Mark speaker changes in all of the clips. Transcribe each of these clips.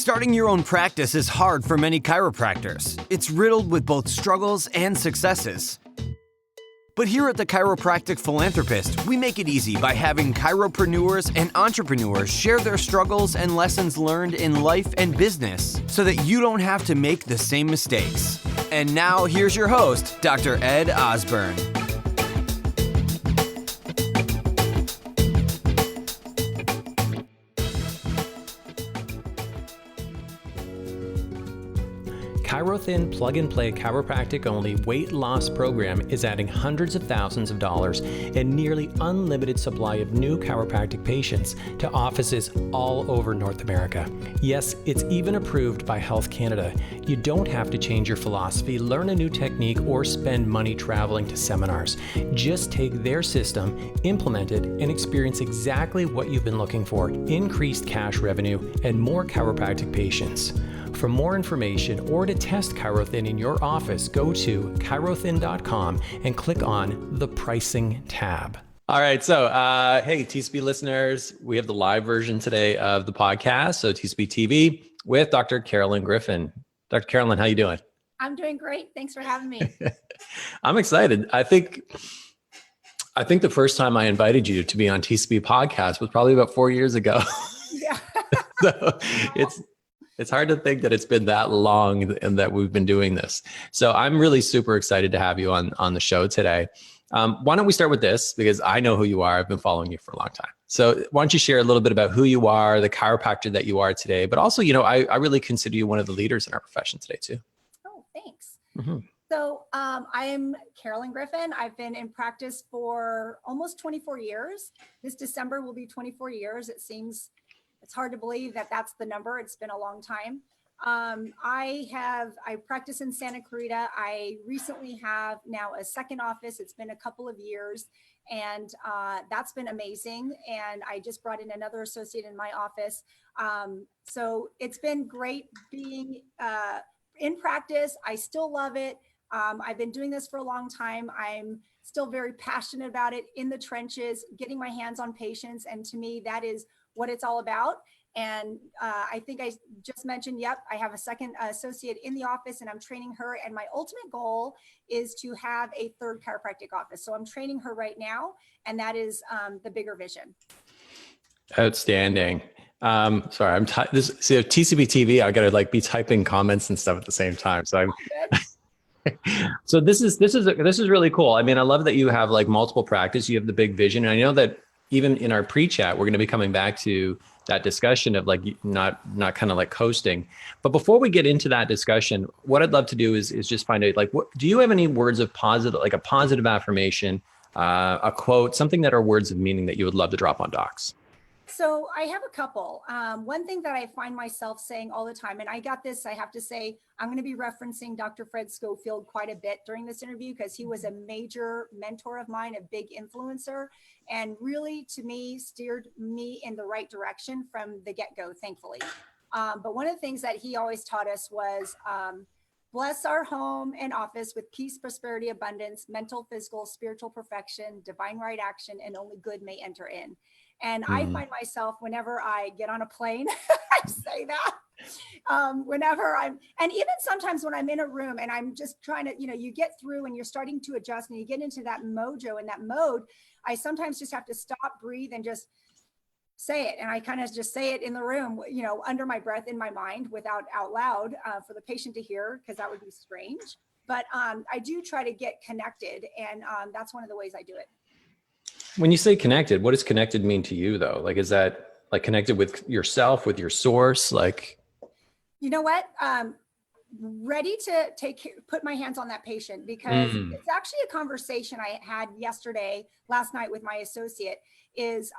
Speaker 1: Starting your own practice is hard for many chiropractors. It's riddled with both struggles and successes. But here at the Chiropractic Philanthropist, we make it easy by having chiropreneurs and entrepreneurs share their struggles and lessons learned in life and business so that you don't have to make the same mistakes. And now here's your host, Dr. Ed Osborne.
Speaker 2: ChiroThin plug-and-play chiropractic-only weight loss program is adding hundreds of thousands of dollars and nearly unlimited supply of new chiropractic patients to offices all over North America. Yes, it's even approved by Health Canada. You don't have to change your philosophy, learn a new technique, or spend money traveling to seminars. Just take their system, implement it, and experience exactly what you've been looking for: increased cash revenue and more chiropractic patients. For more information or to test ChiroThin in your office, go to chirothin.com and click on the pricing tab. All right. So, hey, TCB listeners, we have the live version today of the podcast. So TCB TV with Dr. Carolyn Griffin. Dr. Carolyn, how you doing?
Speaker 3: I'm doing great. Thanks for having me.
Speaker 2: I'm excited. I think the first time I invited you to be on TCB podcast was probably about 4 years ago.
Speaker 3: Yeah.
Speaker 2: So it's hard to think that it's been that long and that we've been doing this. So I'm really super excited to have you on the show today. Why don't we start with this? Because I know who you are. I've been following you for a long time. So why don't you share a little bit about who you are, the chiropractor that you are today, but also, I really consider you one of the leaders in our profession today too.
Speaker 3: Oh, thanks.
Speaker 2: Mm-hmm.
Speaker 3: So I'm Carolyn Griffin. I've been in practice for almost 24 years. This December will be 24 years. It's hard to believe that that's the number. It's been a long time. I practice in Santa Clarita. I recently have now a second office. It's been a couple of years, and that's been amazing. And I just brought in another associate in my office. So it's been great being in practice. I still love it. I've been doing this for a long time. I'm still very passionate about it, in the trenches, getting my hands on patients. And to me, that is what it's all about. And I think I just mentioned, I have a second associate in the office and I'm training her. And my ultimate goal is to have a third chiropractic office. So I'm training her right now. And that is the bigger vision.
Speaker 2: Outstanding. Sorry, I'm TCB TV. I got to be typing comments and stuff at the same time. So so this is really cool. I mean, I love that you have multiple practice. You have the big vision. And I know that even in our pre-chat, we're going to be coming back to that discussion of not kind of coasting. But before we get into that discussion, what I'd love to do is just find out, do you have any words of positive, a positive affirmation, a quote, something that are words of meaning that you would love to drop on docs?
Speaker 3: So I have a couple. One thing that I find myself saying all the time, and I have to say, I'm going to be referencing Dr. Fred Schofield quite a bit during this interview because he was a major mentor of mine, a big influencer, and really, to me, steered me in the right direction from the get-go, thankfully. But one of the things that he always taught us was, bless our home and office with peace, prosperity, abundance, mental, physical, spiritual perfection, divine right action, and only good may enter in. And I find myself, whenever I get on a plane, I say that, and even sometimes when I'm in a room and I'm just trying to, you get through and you're starting to adjust and you get into that mojo and that mode, I sometimes just have to stop, breathe, and just say it. And I kind of just say it in the room, under my breath in my mind without out loud for the patient to hear, because that would be strange. But I do try to get connected. And that's one of the ways I do it.
Speaker 2: When you say connected, what does connected mean to you though? Is that connected with yourself, with your source?
Speaker 3: You know what? Ready to put my hands on that patient, because it's actually a conversation I had last night with my associate is,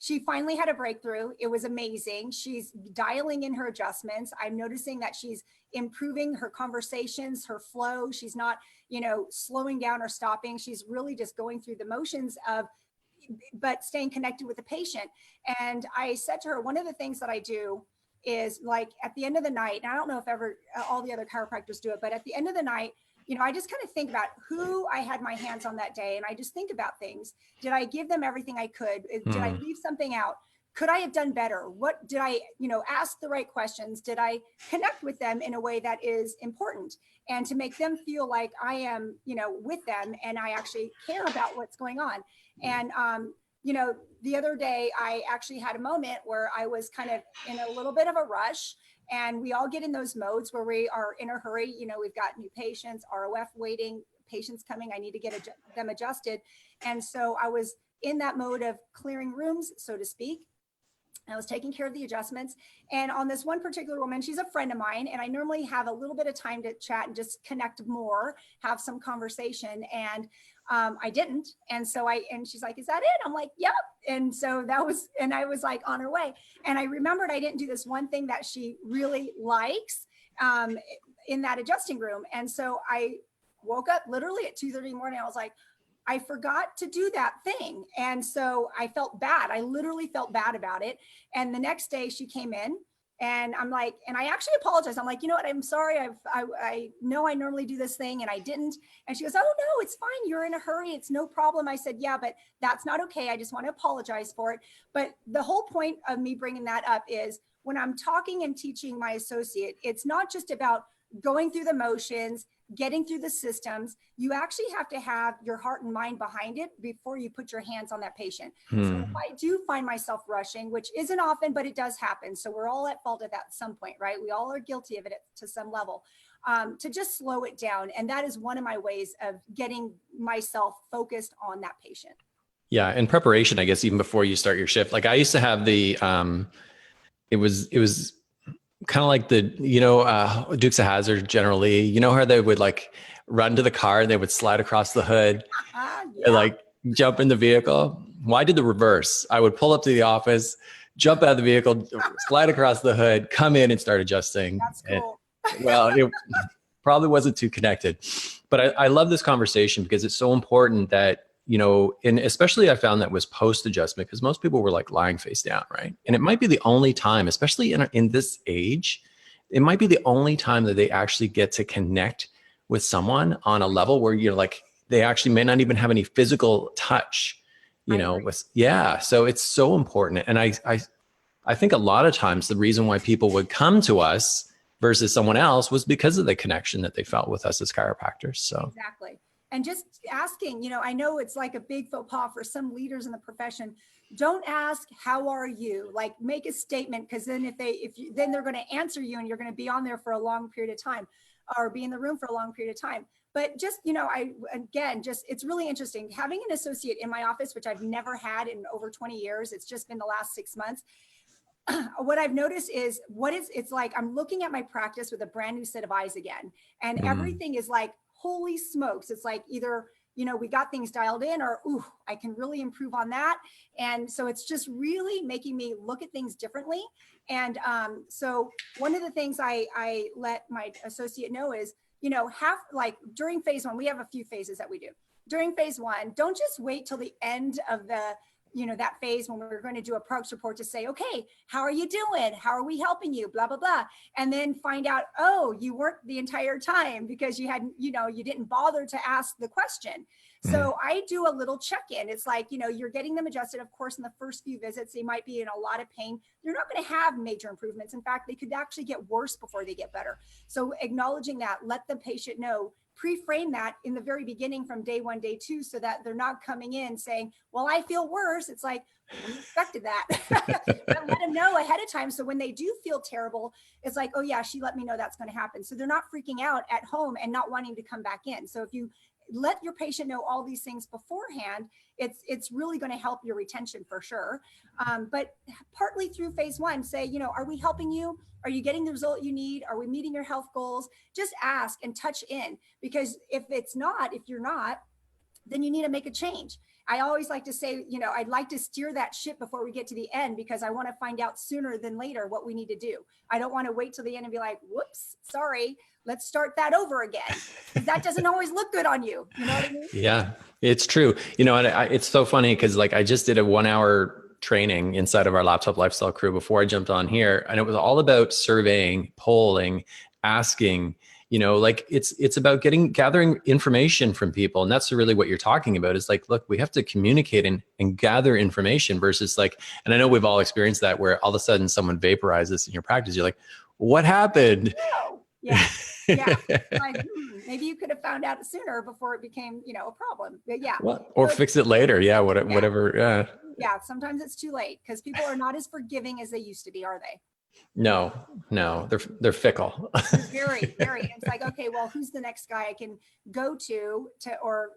Speaker 3: she finally had a breakthrough. It was amazing. She's dialing in her adjustments. I'm noticing that she's improving her conversations, her flow. She's not, slowing down or stopping. She's really just going through the motions but staying connected with the patient. And I said to her, one of the things that I do is at the end of the night, and I don't know if ever all the other chiropractors do it, but at the end of the night, I just kind of think about who I had my hands on that day. And I just think about things. Did I give them everything I could? Did I leave something out? could I have done better? What did I, ask the right questions? Did I connect with them in a way that is important, and to make them feel like I am, with them and I actually care about what's going on. And, the other day I actually had a moment where I was kind of in a little bit of a rush, and we all get in those modes where we are in a hurry. We've got new patients, ROF waiting, patients coming. I need to get them adjusted. And so I was in that mode of clearing rooms, so to speak. I was taking care of the adjustments. And on this one particular woman, she's a friend of mine, and I normally have a little bit of time to chat and just connect more, have some conversation. And I didn't. And so and she's like, is that it? I'm like, yep. And so and I was like on her way. And I remembered I didn't do this one thing that she really likes in that adjusting room. And so I woke up literally at 2:30 in the morning. I was like, I forgot to do that thing. And so I felt bad. I literally felt bad about it. And the next day she came in, and I'm like, and I actually apologized. I'm like, you know what? I'm sorry. I know I normally do this thing and I didn't. And she goes, oh no, it's fine. You're in a hurry. It's no problem. I said, yeah, but that's not okay. I just want to apologize for it. But the whole point of me bringing that up is when I'm talking and teaching my associate, it's not just about going through the motions, getting through the systems. You actually have to have your heart and mind behind it before you put your hands on that patient. So if I do find myself rushing, which isn't often, but it does happen. So we're all at fault of that at some point, right? We all are guilty of it to some level, to just slow it down. And that is one of my ways of getting myself focused on that patient.
Speaker 2: Yeah. And preparation, I guess, even before you start your shift. Like I used to have the, it was kind of like the, Dukes of Hazzard generally, how they would like run to the car and they would slide across the hood and like jump in the vehicle. Well, I did the reverse. I would pull up to the office, jump out of the vehicle, slide across the hood, come in and start adjusting.
Speaker 3: That's cool.
Speaker 2: And, it probably wasn't too connected, but I love this conversation because it's so important that, and especially I found that was post adjustment, because most people were like lying face down, right? And it might be the only time, especially in this age, it might be the only time that they actually get to connect with someone on a level where you're like, they actually may not even have any physical touch, so it's so important. And I think a lot of times the reason why people would come to us versus someone else was because of the connection that they felt with us as chiropractors. So
Speaker 3: exactly. And just asking, I know it's like a big faux pas for some leaders in the profession. Don't ask, how are you? Like make a statement, because then then they're going to answer you and you're going to be on there for a long period of time, or be in the room for a long period of time. But just, it's really interesting having an associate in my office, which I've never had in over 20 years. It's just been the last 6 months. What I've noticed is it's like, I'm looking at my practice with a brand new set of eyes again. And everything is like, holy smokes. It's like either, we got things dialed in, or, ooh, I can really improve on that. And so it's just really making me look at things differently. And so one of the things I let my associate know is, during phase 1, we have a few phases that we do. During phase 1, don't just wait till the end of that phase when we're going to do a progress report to say, okay, how are you doing? How are we helping you? Blah, blah, blah. And then find out, oh, you weren't the entire time because you hadn't, you didn't bother to ask the question. So I do a little check-in. It's like, you're getting them adjusted. Of course, in the first few visits, they might be in a lot of pain. They're not going to have major improvements. In fact, they could actually get worse before they get better. So acknowledging that, let the patient know, pre-frame that in the very beginning from day 1, day 2, so that they're not coming in saying, well, I feel worse. It's like, we expected that. But let them know ahead of time. So when they do feel terrible, it's like, oh yeah, she let me know that's going to happen. So they're not freaking out at home and not wanting to come back in. So if you let your patient know all these things beforehand, it's really going to help your retention for sure. But partly through phase 1, say, are we helping you? Are you getting the result you need? Are we meeting your health goals? Just ask and touch in, because if you're not, then you need to make a change. I always like to say, I'd like to steer that ship before we get to the end, because I want to find out sooner than later what we need to do. I don't want to wait till the end and be like, whoops, sorry, let's start that over again. That doesn't always look good on you. You know what I mean?
Speaker 2: Yeah, it's true. And it's so funny because I just did a 1-hour training inside of our Laptop Lifestyle crew before I jumped on here. And it was all about surveying, polling, asking, like it's about gathering information from people. And that's really what you're talking about is like, look, we have to communicate and gather information versus like, and I know we've all experienced that where all of a sudden someone vaporizes in your practice. You're like, what happened?
Speaker 3: No. Yeah. Yeah. Like, maybe you could have found out sooner before it became, a problem. But yeah.
Speaker 2: Or fix it later. Yeah. Whatever. Yeah.
Speaker 3: Yeah. Sometimes it's too late because people are not as forgiving as they used to be, are they?
Speaker 2: No, they're fickle.
Speaker 3: Very, very. It's like, okay, well, who's the next guy I can go to or,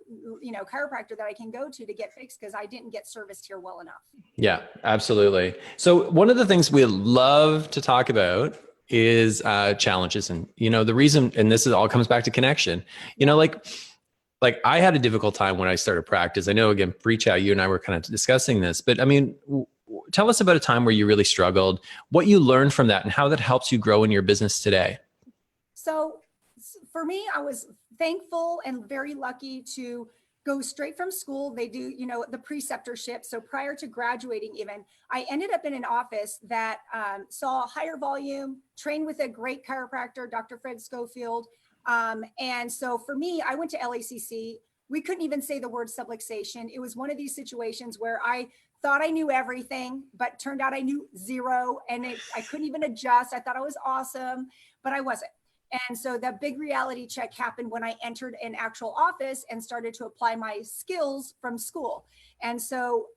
Speaker 3: chiropractor that I can go to get fixed because I didn't get serviced here well enough. Yeah,
Speaker 2: absolutely. So one of the things we love to talk about is challenges. And, the reason, and this all comes back to connection, like I had a difficult time when I started practice. I know, again, pre-chat, you and I were kind of discussing this, but I mean, tell us about a time where you really struggled, what you learned from that and how that helps you grow in your business today.
Speaker 3: So for me, I was thankful and very lucky to go straight from school. They do, the preceptorship. So prior to graduating even, I ended up in an office that saw higher volume, trained with a great chiropractor, Dr. Fred Schofield. And so for me, I went to LACC. We couldn't even say the word subluxation. It was one of these situations where I thought I knew everything, but turned out I knew zero and I couldn't even adjust. I thought I was awesome, but I wasn't. And so the big reality check happened when I entered an actual office and started to apply my skills from school. And so,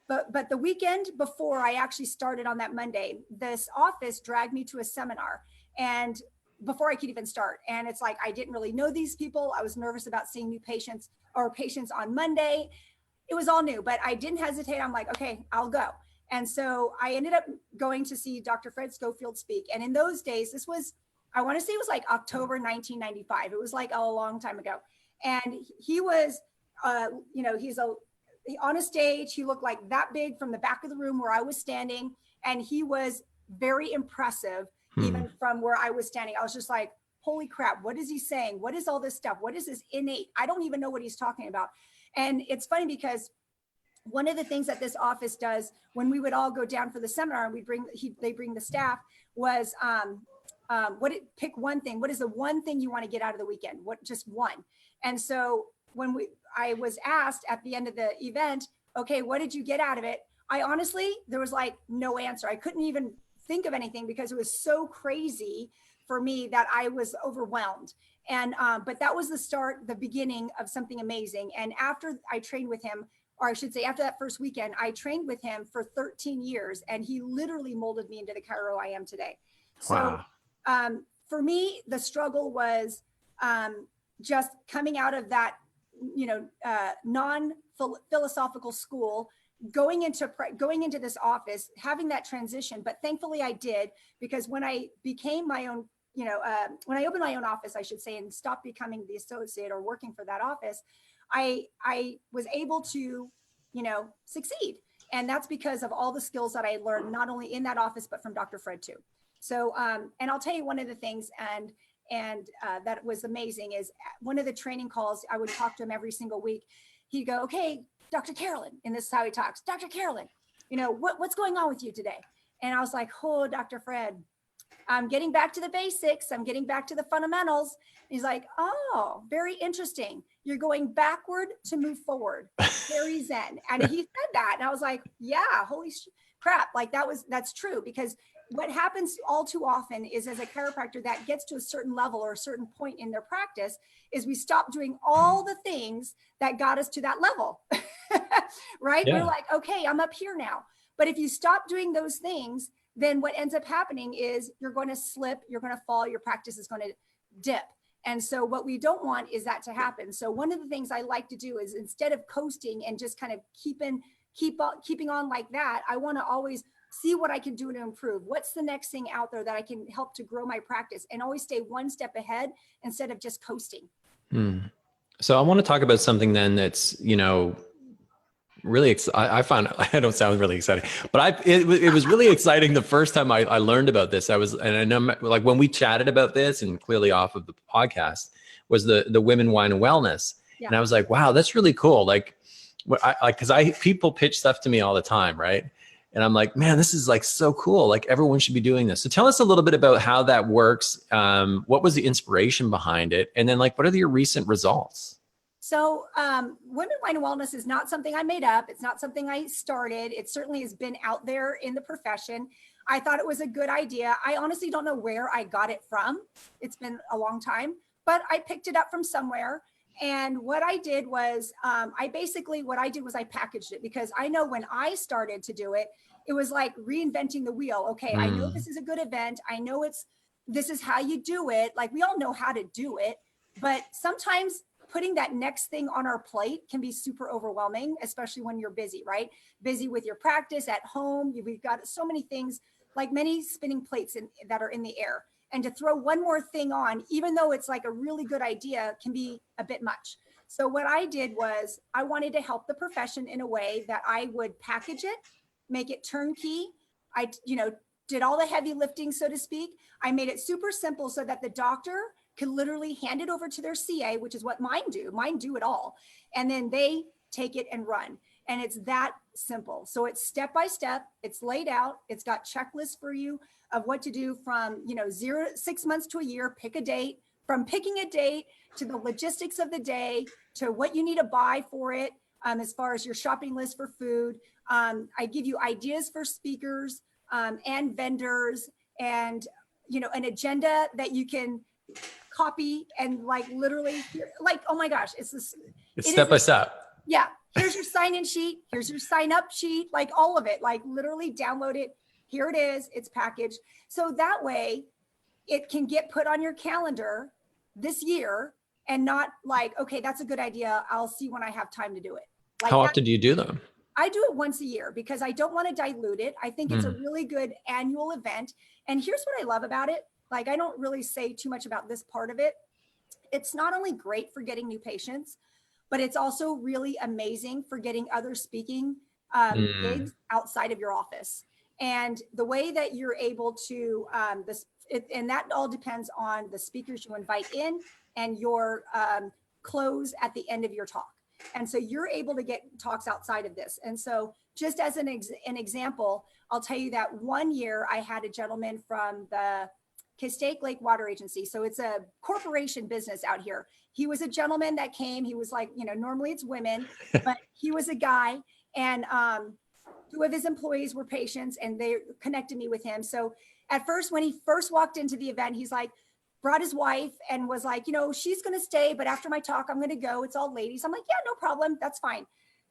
Speaker 3: but the weekend before I actually started on that Monday, this office dragged me to a seminar and before I could even start. And it's like, I didn't really know these people. I was nervous about seeing new patients on Monday. It was all new, but I didn't hesitate. I'm like, okay, I'll go. And so I ended up going to see Dr. Fred Schofield speak. And in those days, I want to say it was like October 1995. It was like a long time ago. And he was, he's on a stage. He looked like that big from the back of the room where I was standing. And he was very impressive, even from where I was standing. I was just like, holy crap, what is he saying? What is all this stuff? What is this innate? I don't even know what he's talking about. And it's funny because one of the things that this office does when we would all go down for the seminar and they bring the staff was pick one thing. What is the one thing you want to get out of the weekend? Just one. And so when I was asked at the end of the event, okay, what did you get out of it? I honestly, there was like no answer. I couldn't even think of anything because it was so crazy for me that I was overwhelmed. And, but that was the beginning of something amazing. And after I trained with him, or I should say after that first weekend, I trained with him for 13 years and he literally molded me into the chiro I am today. So for me, the struggle was just coming out of that, non-philosophical school, going into this office, having that transition. But thankfully I did, because when I became my own, when I opened my own office, I should say, and stopped becoming the associate or working for that office, I was able to, succeed. And that's because of all the skills that I learned, not only in that office, but from Dr. Fred too. So, and I'll tell you one of the things, and that was amazing is one of the training calls, I would talk to him every single week. He'd go, okay, Dr. Carolyn, and this is how he talks. Dr. Carolyn, what's going on with you today? And I was like, oh, Dr. Fred, I'm getting back to the basics. I'm getting back to the fundamentals. He's like, oh, very interesting. You're going backward to move forward. Very zen. And he said that. And I was like, yeah, holy crap. Like that's true, because what happens all too often is, as a chiropractor that gets to a certain level or a certain point in their practice, is we stop doing all the things that got us to that level, right? Yeah. We're like, okay, I'm up here now. But if you stop doing those things, then what ends up happening is you're going to slip, you're going to fall, your practice is going to dip. And so what we don't want is that to happen. So one of the things I like to do is, instead of coasting and just kind of keeping on like that, I want to always see what I can do to improve. What's the next thing out there that I can help to grow my practice, and always stay one step ahead instead of just coasting.
Speaker 2: So I want to talk about something then that's, really, I found, I don't sound really exciting, but it was really exciting the first time I learned about this. And I know, like, when we chatted about this, and clearly off of the podcast, was the women, wine, and wellness. Yeah. And I was like, wow, that's really cool. Like, because people pitch stuff to me all the time, right? And I'm like, man, this is like so cool. Like everyone should be doing this. So tell us a little bit about how that works. What was the inspiration behind it? And then like, what are your recent results?
Speaker 3: So Women, Wine, and Wellness is not something I made up. It's not something I started. It certainly has been out there in the profession. I thought it was a good idea. I honestly don't know where I got it from. It's been a long time, but I picked it up from somewhere. And what I did was I packaged it, because I know when I started to do it, it was like reinventing the wheel. Okay, I know this is a good event. I know this is how you do it. Like we all know how to do it, but sometimes putting that next thing on our plate can be super overwhelming, especially when you're busy, right? Busy with your practice at home. We've got so many things, like many spinning plates that are in the air. And to throw one more thing on, even though it's like a really good idea, can be a bit much. So what I did was I wanted to help the profession in a way that I would package it, make it turnkey. I, did all the heavy lifting, so to speak. I made it super simple so that the doctor could literally hand it over to their CA, which is what mine do. Mine do it all. And then they take it and run. And it's that simple. So it's step by step, it's laid out, it's got checklists for you of what to do from, 6 months to a year, pick a date, from picking a date to the logistics of the day, to what you need to buy for it, as far as your shopping list for food. I give you ideas for speakers and vendors, and, an agenda that you can copy and like literally, like, oh my gosh, it's
Speaker 2: step by step.
Speaker 3: Yeah. Here's your sign-in sheet. Here's your sign-up sheet, like all of it, like literally download it. Here it is. It's packaged. So that way it can get put on your calendar this year and not like, okay, that's a good idea. I'll see when I have time to do it. Like
Speaker 2: how often do you do them?
Speaker 3: I do it once a year because I don't want to dilute it. I think it's a really good annual event. And here's what I love about it. Like, I don't really say too much about this part of it. It's not only great for getting new patients, but it's also really amazing for getting other speaking gigs outside of your office. And the way that you're able to, and that all depends on the speakers you invite in and your close at the end of your talk. And so you're able to get talks outside of this. And so just as an example, I'll tell you that one year I had a gentleman from the Castaic Lake Water Agency. So it's a corporation business out here. He was a gentleman that came. He was like, normally it's women, but he was a guy. And 2 of his employees were patients, and they connected me with him. So at first, when he first walked into the event, he's like, brought his wife and was like, she's going to stay, but after my talk, I'm going to go. It's all ladies. I'm like, yeah, no problem. That's fine.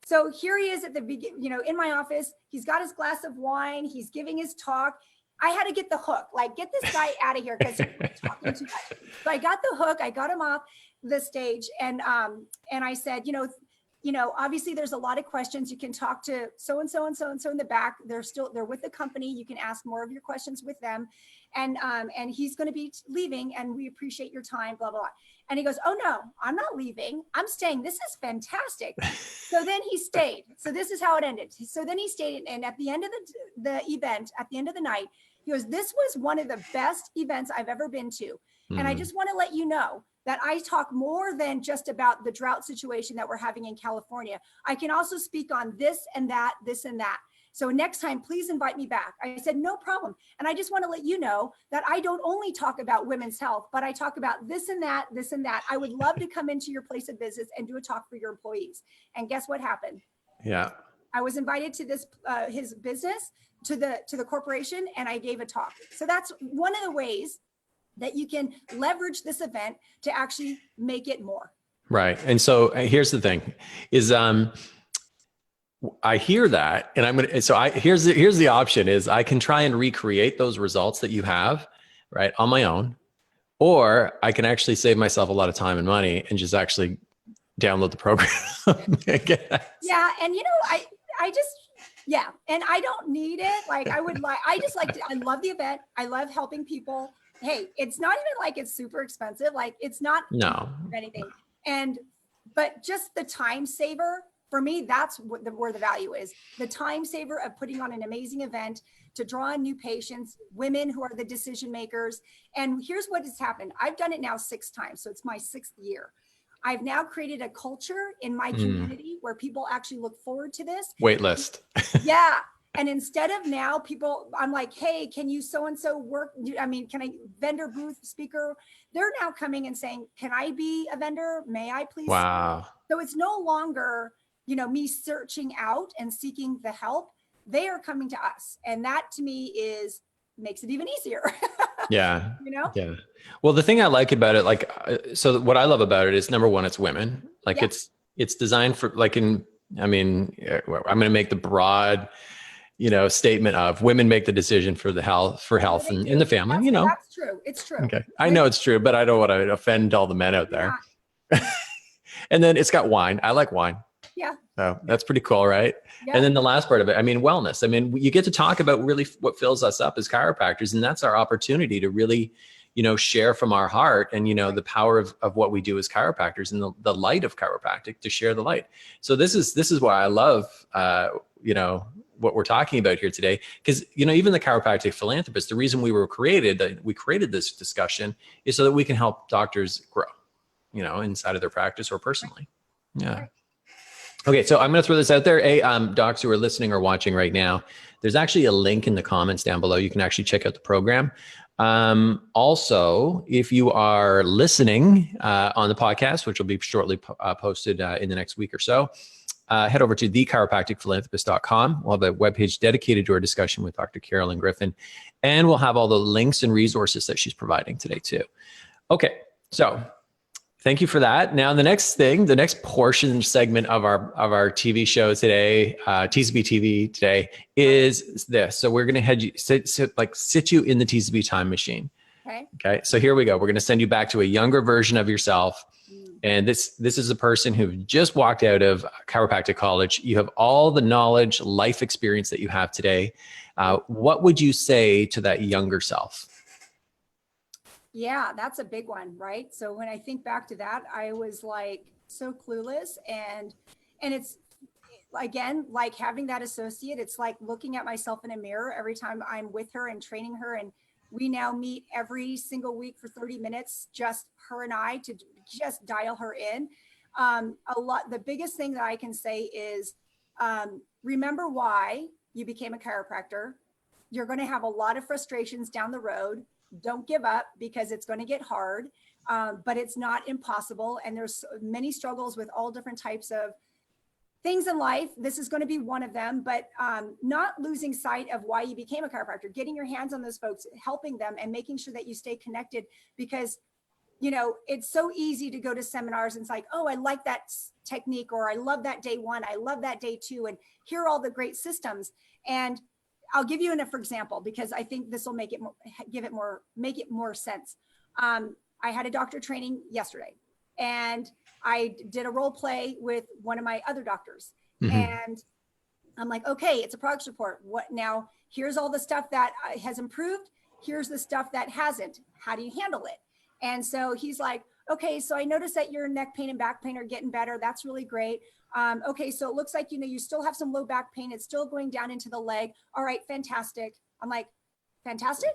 Speaker 3: So here he is at the beginning, in my office. He's got his glass of wine. He's giving his talk. I had to get the hook, like get this guy out of here because he was talking too much. So I got the hook. I got him off the stage, and I said, obviously there's a lot of questions. You can talk to so and so and so and so in the back. They're with the company. You can ask more of your questions with them, and he's going to be leaving, and we appreciate your time. Blah blah blah. And he goes, oh no, I'm not leaving. I'm staying. This is fantastic. So then he stayed. So this is how it ended. So then he stayed, and at the end of the event, at the end of the night, he goes, this was one of the best events I've ever been to. And I just want to let you know that I talk more than just about the drought situation that we're having in California. I can also speak on this and that, this and that. So next time, please invite me back. I said, no problem. And I just want to let you know that I don't only talk about women's health, but I talk about this and that, this and that. I would love to come into your place of business and do a talk for your employees. And guess what happened?
Speaker 2: Yeah.
Speaker 3: I was invited to this, his business, to the corporation, and I gave a talk. So that's one of the ways that you can leverage this event to actually make it more.
Speaker 2: Right. And so here's the thing is, I hear that, and here's the option is I can try and recreate those results that you have, right, on my own, or I can actually save myself a lot of time and money and just actually download the program.
Speaker 3: Yeah. And and I don't need it. Like I love the event. I love helping people. Hey, it's not even like it's super expensive. Like it's not anything. But just the time saver for me, that's where the value is. The time saver of putting on an amazing event to draw in new patients, women who are the decision makers. And here's what has happened. I've done it now 6 times. So it's my 6th year. I've now created a culture in my community where people actually look forward to this.
Speaker 2: Wait list.
Speaker 3: Yeah. And instead of now people, I'm like, hey, can you so-and-so work? I mean, can I vendor booth speaker? They're now coming and saying, can I be a vendor? May I please?
Speaker 2: Wow.
Speaker 3: So it's no longer, me searching out and seeking the help. They are coming to us. And that to me makes it even easier.
Speaker 2: Yeah. Yeah. Well, the thing I like about it, so what I love about it is, number one, it's women. Like it's designed for I'm going to make the broad, statement of women make the decision for health and in the family,
Speaker 3: That's true. It's true.
Speaker 2: Okay. I know it's true, but I don't want to offend all the men out there. Yeah. And then it's got wine. I like wine.
Speaker 3: Yeah.
Speaker 2: So that's pretty cool, right? Yeah. And then the last part of it, wellness. You get to talk about really what fills us up as chiropractors, and that's our opportunity to really, share from our heart and, the power of what we do as chiropractors and the light of chiropractic, to share the light. So this is why I love, what we're talking about here today, because, even the chiropractic philanthropist, the reason we created this discussion is so that we can help doctors grow, inside of their practice or personally. Yeah. Right. Okay, so I'm going to throw this out there. Hey, docs who are listening or watching right now, there's actually a link in the comments down below. You can actually check out the program. Also, if you are listening on the podcast, which will be shortly posted in the next week or so, head over to thechiropracticphilanthropist.com. We'll have a webpage dedicated to our discussion with Dr. Carolyn Griffin, and we'll have all the links and resources that she's providing today too. Okay, so thank you for that. Now, the next portion segment of our TV show today, TCB TV today, is this. So we're going to sit you in the TCB time machine. Okay. So here we go. We're going to send you back to a younger version of yourself. And this is a person who just walked out of chiropractic college. You have all the knowledge, life experience that you have today. What would you say to that younger self?
Speaker 3: Yeah, that's a big one, right? So when I think back to that, I was like so clueless, and it's, again, like having that associate. It's like looking at myself in a mirror every time I'm with her and training her. And we now meet every single week for 30 minutes, just her and I, to just dial her in. The biggest thing that I can say is, remember why you became a chiropractor. You're going to have a lot of frustrations down the road. Don't give up, because it's going to get hard, but it's not impossible. And there's many struggles with all different types of things in life. This is going to be one of them, but not losing sight of why you became a chiropractor, getting your hands on those folks, helping them, and making sure that you stay connected, because it's so easy to go to seminars and it's like, oh, I like that technique, or I love that day one, I love that day two, and hear all the great systems. And I'll give you for example, because I think this will make it more sense. I had a doctor training yesterday, and I did a role play with one of my other doctors. Mm-hmm. And I'm like, okay, it's a progress report. What now? Here's all the stuff that has improved. Here's the stuff that hasn't. How do you handle it? And so he's like, okay, so I noticed that your neck pain and back pain are getting better. That's really great. Okay, so it looks like, you still have some low back pain. It's still going down into the leg. All right, fantastic. I'm like, fantastic?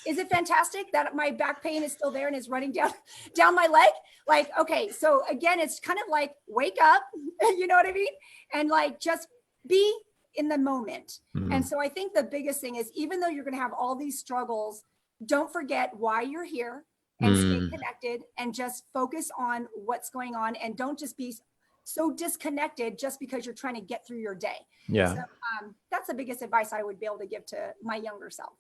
Speaker 3: Is it fantastic that my back pain is still there and is running down my leg? Like, okay, so again, it's kind of like, wake up, you know what I mean? And like, just be in the moment. Mm-hmm. And so I think the biggest thing is, even though you're going to have all these struggles, don't forget why you're here, and stay connected, and just focus on what's going on, and don't just be so disconnected just because you're trying to get through your day.
Speaker 2: Yeah.
Speaker 3: So, that's the biggest advice I would be able to give to my younger self.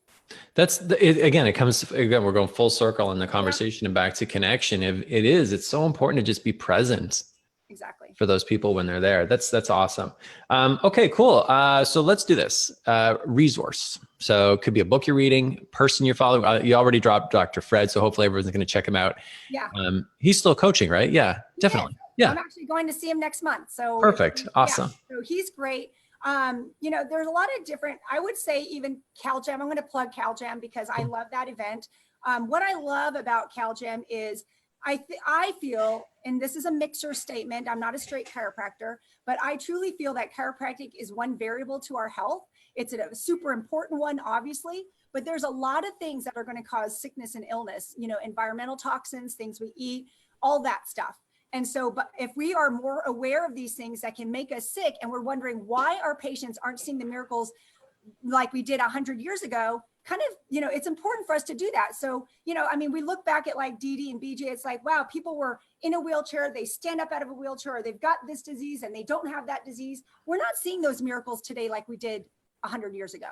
Speaker 2: We're going full circle in the conversation and back to connection. It's so important to just be present.
Speaker 3: Exactly.
Speaker 2: For those people when they're there. That's awesome. Okay, cool. So let's do this. Resource. So it could be a book you're reading, person you're following. You already dropped Dr. Fred, so hopefully everyone's going to check him out.
Speaker 3: Yeah.
Speaker 2: He's still coaching, right? Yeah, definitely. Yeah.
Speaker 3: I'm actually going to see him next month. So
Speaker 2: perfect. Awesome.
Speaker 3: Yeah, so he's great. There's a lot of different, I would say even CalJam. I'm going to plug CalJam because I love that event. What I love about CalJam is I feel, and this is a mixer statement, I'm not a straight chiropractor, but I truly feel that chiropractic is one variable to our health. It's a super important one, obviously, but there's a lot of things that are going to cause sickness and illness, environmental toxins, things we eat, all that stuff. And so, but if we are more aware of these things that can make us sick, and we're wondering why our patients aren't seeing the miracles like we did 100 years ago, kind of, it's important for us to do that. So, we look back at like Dee Dee and BJ, it's like, wow, people were in a wheelchair, they stand up out of a wheelchair, or they've got this disease and they don't have that disease. We're not seeing those miracles today like we did 100 years ago.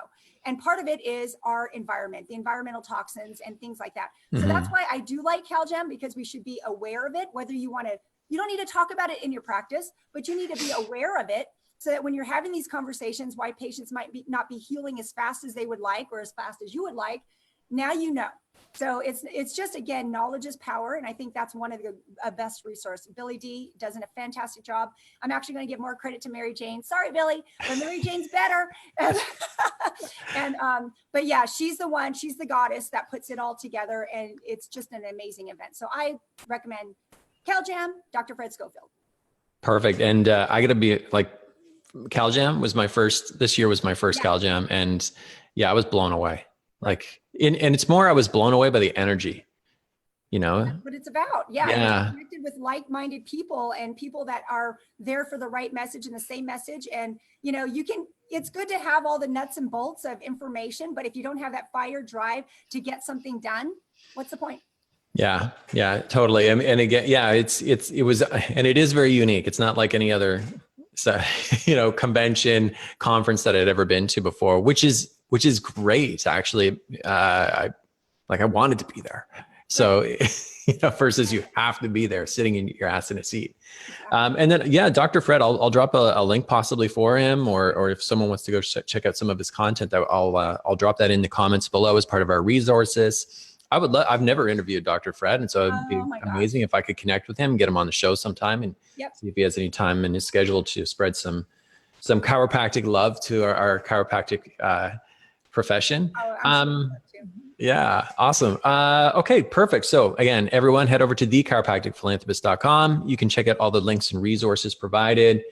Speaker 3: And part of it is our environment, the environmental toxins and things like that. So that's why I do like CalGem, because we should be aware of it, whether you don't need to talk about it in your practice, but you need to be aware of it, so that when you're having these conversations, why patients might not be healing as fast as they would like, or as fast as you would like, now you know. So it's just, again, knowledge is power. And I think that's one of the best resources. Billy D does a fantastic job. I'm actually going to give more credit to Mary Jane. Sorry, Billy, but Mary Jane's better. But yeah, she's the goddess that puts it all together. And it's just an amazing event. So I recommend CalGem, Dr. Fred Schofield.
Speaker 2: Perfect. And I got to be like, CalGem was this year was my first CalGem. And yeah, I was blown away. Like, and it's more, I was blown away by the energy, That's
Speaker 3: what it's about. Yeah.
Speaker 2: Yeah.
Speaker 3: Connected with like-minded people and people that are there for the right message and the same message. And, it's good to have all the nuts and bolts of information, but if you don't have that fire drive to get something done, what's the point?
Speaker 2: Yeah, totally. And again, yeah, it was, and it is very unique. It's not like any other, convention, conference that I'd ever been to before, which is great. Actually, I wanted to be there. So, versus you have to be there sitting in your ass in a seat. And then, yeah, Dr. Fred, I'll drop a link possibly for him, or if someone wants to go check out some of his content, I'll drop that in the comments below as part of our resources. I've never interviewed Dr. Fred. And so it'd be amazing if I could connect with him and get him on the show sometime and see if he has any time in his schedule to spread some chiropractic love to our chiropractic profession. Yeah, awesome. Okay, perfect. So again, everyone head over to thechiropracticphilanthropist.com. You can check out all the links and resources provided.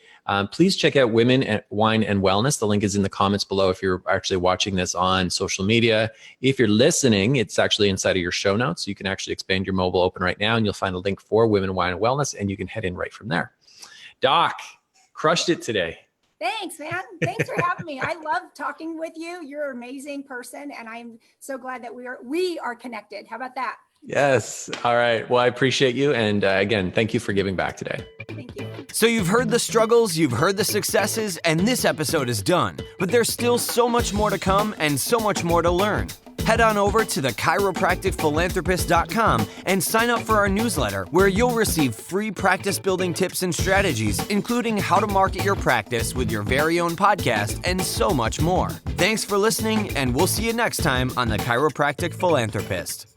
Speaker 2: Please check out Women at Wine and Wellness. The link is in the comments below if you're actually watching this on social media. If you're listening, it's actually inside of your show notes. So you can actually expand your mobile open right now and you'll find a link for Women, Wine, and Wellness, and you can head in right from there. Doc, crushed it today.
Speaker 3: Thanks, man. Thanks for having me. I love talking with you. You're an amazing person, and I'm so glad that we are connected. How about that?
Speaker 2: Yes. All right. Well, I appreciate you. And again, thank you for giving back today.
Speaker 3: Thank you.
Speaker 1: So you've heard the struggles, you've heard the successes, and this episode is done. But there's still so much more to come and so much more to learn. Head on over to thechiropracticphilanthropist.com and sign up for our newsletter, where you'll receive free practice building tips and strategies, including how to market your practice with your very own podcast and so much more. Thanks for listening, and we'll see you next time on The Chiropractic Philanthropist.